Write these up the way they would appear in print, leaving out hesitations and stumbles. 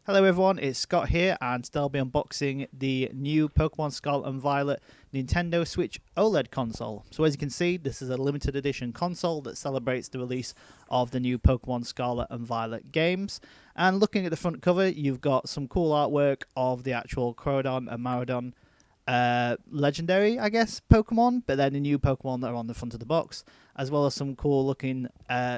Hello everyone, it's Scott here, and today I'll be unboxing the new Pokemon Scarlet and Violet Nintendo Switch OLED console. So as you can see, this is a limited edition console that celebrates the release of the new Pokemon Scarlet and Violet games. And looking at the front cover, you've got some cool artwork of the actual Crawdon and Maradon legendary, I guess, Pokemon, but then the new Pokemon that are on the front of the box, as well as some cool looking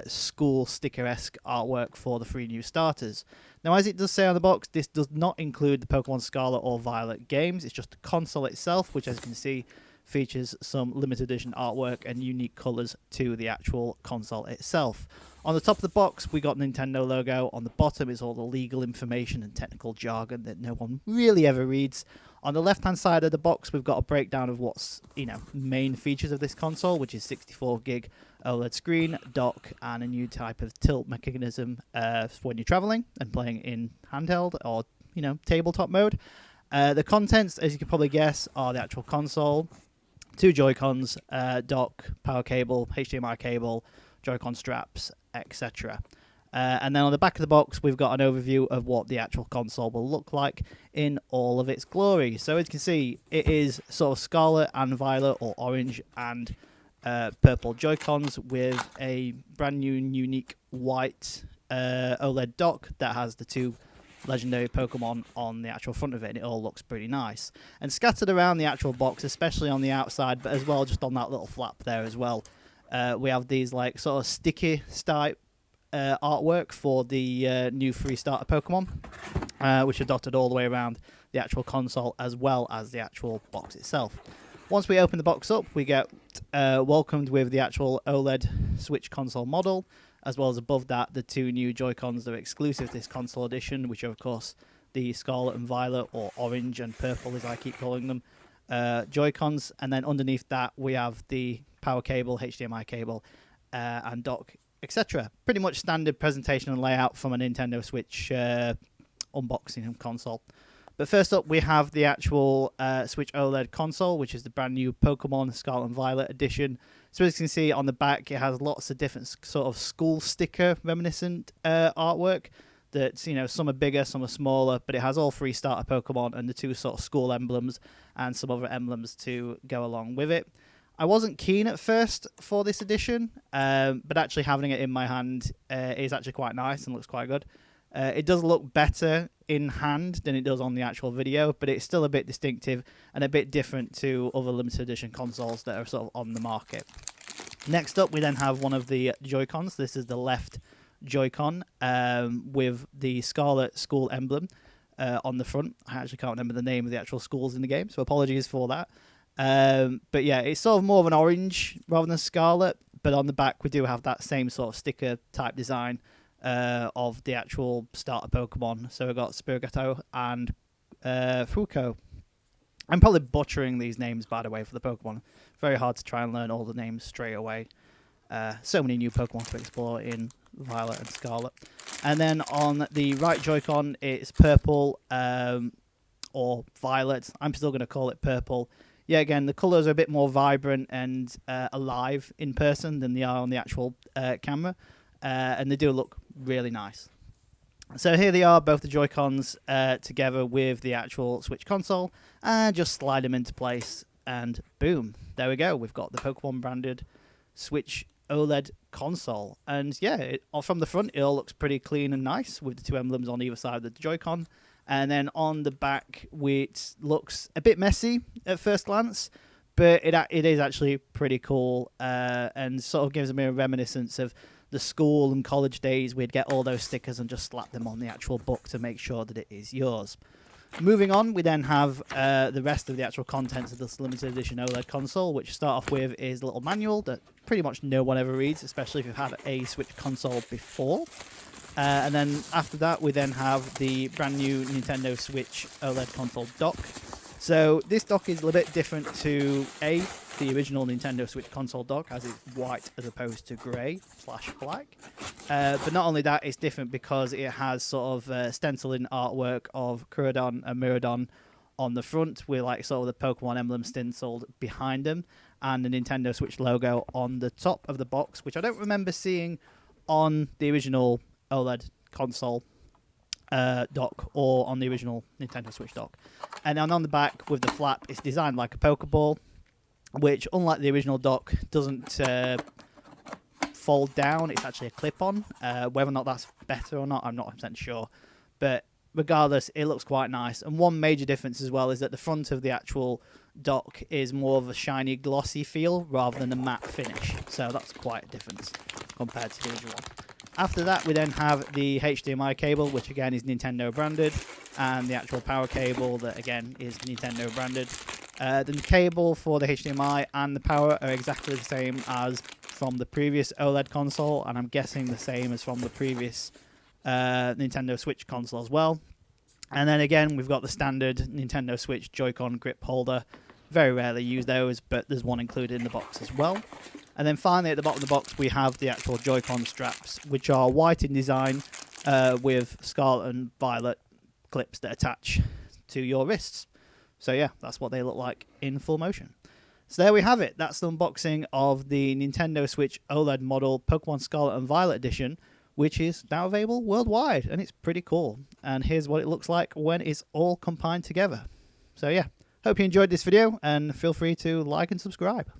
school sticker-esque artwork for the 3 new starters. Now, as it does say on the box, this does not include the Pokemon Scarlet or Violet games. It's just the console itself, which, as you can see, features some limited edition artwork and unique colours to the actual console itself. On the top of the box, we got Nintendo logo. On the bottom is all the legal information and technical jargon that no one really ever reads. On the left-hand side of the box, we've got a breakdown of what's, main features of this console, which is 64 gig OLED screen, dock, and a new type of tilt mechanism when you're traveling and playing in handheld or, tabletop mode. The contents, as you can probably guess, are the actual console, 2 Joy-Cons, dock, power cable, HDMI cable, Joy-Con straps, etc. And then on the back of the box, we've got an overview of what the actual console will look like in all of its glory. So as you can see, it is sort of Scarlet and Violet, or orange and purple Joy-Cons, with a brand new and unique white OLED dock that has the 2 legendary Pokemon on the actual front of it, and it all looks pretty nice. And scattered around the actual box, especially on the outside, but as well just on that little flap there as well, we have these like sort of sticky type artwork for the new 3 starter Pokemon, which are dotted all the way around the actual console as well as the actual box itself. Once we open the box up, we get welcomed with the actual OLED Switch console model, as well as above that the 2 new Joy-Cons that are exclusive to this console edition, which are of course the Scarlet and Violet, or orange and purple as I keep calling them, Joy-Cons. And then underneath that we have the power cable, HDMI cable, and dock, etc. Pretty much standard presentation and layout from a Nintendo Switch unboxing and console. But first up, we have the actual Switch OLED console, which is the brand new Pokemon Scarlet and Violet edition. So as you can see on the back, it has lots of different sort of school sticker reminiscent artwork. That, some are bigger, some are smaller, but it has all 3 starter Pokemon and the 2 sort of school emblems and some other emblems to go along with it. I wasn't keen at first for this edition, but actually having it in my hand is actually quite nice and looks quite good. It does look better in hand than it does on the actual video, but it's still a bit distinctive and a bit different to other limited edition consoles that are sort of on the market. Next up, we then have one of the Joy-Cons. This is the left Joy-Con with the Scarlet school emblem on the front. I actually can't remember the name of the actual schools in the game, so apologies for that. But yeah, it's sort of more of an orange rather than Scarlet, but on the back we do have that same sort of sticker type design of the actual starter Pokemon. So we've got Spirigato and Fuko. I'm probably butchering these names, by the way, for the Pokemon. Very hard to try and learn all the names straight away. So many new Pokemon to explore in Violet and Scarlet. And then on the right Joy-Con, it's purple or violet. I'm still going to call it purple. Yeah, again, the colours are a bit more vibrant and alive in person than they are on the actual camera. And they do look really nice. So here they are, both the Joy-Cons together with the actual Switch console. And just slide them into place and boom, there we go. We've got the Pokemon branded Switch OLED console. And yeah, from the front, it all looks pretty clean and nice with the 2 emblems on either side of the Joy-Con. And then on the back, it looks a bit messy at first glance, but it is actually pretty cool and sort of gives me a reminiscence of the school and college days. We'd get all those stickers and just slap them on the actual book to make sure that it is yours. Moving on, we then have the rest of the actual contents of this limited edition OLED console, which start off with is a little manual that pretty much no one ever reads, especially if you've had a Switch console before. And then after that, we then have the brand new Nintendo Switch OLED console dock. So this dock is a little bit different to the original Nintendo Switch console dock, as it's white as opposed to grey/black. But not only that, it's different because it has sort of stenciling artwork of Crawdon and Maradon on the front, with like sort of the Pokemon emblem stenciled behind them, and the Nintendo Switch logo on the top of the box, which I don't remember seeing on the original OLED console. dock or on the original Nintendo Switch dock. And then on the back with the flap, it's designed like a Pokeball, which, unlike the original dock, doesn't fold down. It's actually a clip-on. Whether or not that's better or not, I'm not 100% sure. But regardless, it looks quite nice. And one major difference as well is that the front of the actual dock is more of a shiny, glossy feel rather than a matte finish. So that's quite a difference compared to the original one. After that, we then have the HDMI cable, which again is Nintendo branded, and the actual power cable that again is Nintendo branded. The cable for the HDMI and the power are exactly the same as from the previous OLED console, and I'm guessing the same as from the previous Nintendo Switch console as well. And then again, we've got the standard Nintendo Switch Joy-Con grip holder. Very rarely use those, but there's one included in the box as well. And then finally, at the bottom of the box, we have the actual Joy-Con straps, which are white in design with Scarlet and Violet clips that attach to your wrists. So yeah, that's what they look like in full motion. So there we have it. That's the unboxing of the Nintendo Switch OLED model Pokemon Scarlet and Violet edition, which is now available worldwide, and it's pretty cool. And here's what it looks like when it's all combined together. So yeah, hope you enjoyed this video, and feel free to like and subscribe.